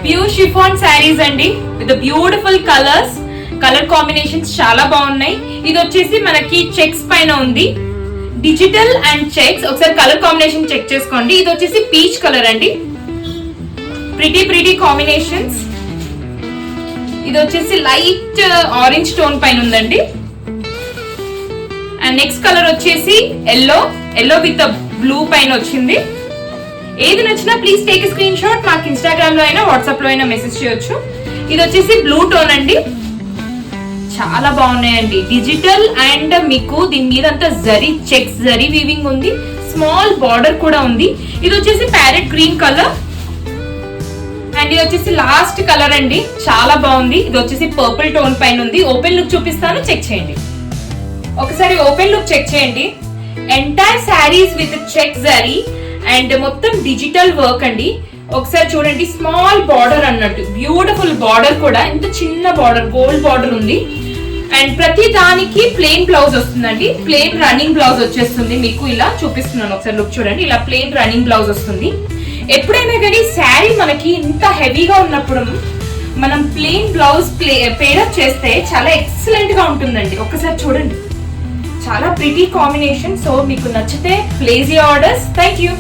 Pure chiffon saris అండి with beautiful colours. Colour combinations చాలా బాగున్నాయి. ఇది వచ్చేసి మనకి చెక్స్ పైన ఉంది, డిజిటల్ అండ్ చెక్స్. ఒకసారి కలర్ కాంబినేషన్ చెక్ చేసుకోండి. ఇది వచ్చేసి పీచ్ కలర్ అండి, ప్రిటీ కాంబినేషన్స్. ఇది వచ్చేసి లైట్ ఆరెంజ్ టోన్ పైన ఉందండి. అండ్ నెక్స్ట్ కలర్ వచ్చేసి ఎల్లో విత్ బ్లూ పైన వచ్చింది. ఏది నచ్చినా ప్లీజ్ టేక్ స్క్రీన్ షాట్. మాకు ఇన్స్టాగ్రామ్ లో అయినా వాట్సాప్ లో అయినా మెసేజ్ చేయొచ్చు. ఇది వచ్చేసి బ్లూ టోన్ అండి, చాలా బాగున్నాయండి. డిజిటల్ అండ్ మీకు దీని మీద అంతా జరీ చెక్స్, జరీ వీవింగ్ ఉంది, స్మాల్ బార్డర్ కూడా ఉంది. ఇది వచ్చేసి ప్యారెట్ గ్రీన్ కలర్. అండ్ ఇది వచ్చేసి లాస్ట్ కలర్ అండి, చాలా బాగుంది. ఇది వచ్చేసి పర్పుల్ టోన్ పైన ఉంది. ఓపెన్ లుక్ చూపిస్తాను, చెక్ చేయండి. ఒకసారి ఓపెన్ లుక్ చెక్ చేయండి. Entire saris with check zari and మొత్తం డిజిటల్ వర్క్ అండి. ఒకసారి చూడండి, స్మాల్ బార్డర్ అన్నట్టు, బ్యూటిఫుల్ బార్డర్ కూడా. ఇంత చిన్న బార్డర్, గోల్డ్ బార్డర్ ఉంది. అండ్ ప్రతి దానికి ప్లెయిన్ బ్లౌజ్ వస్తుందండి. ప్లెయిన్ రన్నింగ్ బ్లౌజ్ వచ్చేస్తుంది. మీకు ఇలా చూపిస్తున్నాను, ఒకసారి లుక్ చూడండి. ఇలా ప్లెయిన్ రన్నింగ్ బ్లౌజ్ వస్తుంది. ఎప్పుడైనా కానీ శారీ మనకి ఇంత హెవీగా ఉన్నప్పుడు మనం ప్లెయిన్ బ్లౌజ్ పేరప్ చేస్తే చాలా ఎక్సలెంట్ గా ఉంటుందండి. ఒకసారి చూడండి, చాలా ప్రిటీ కాంబినేషన్. సో మీకు నచ్చితే place your orders. Thank you.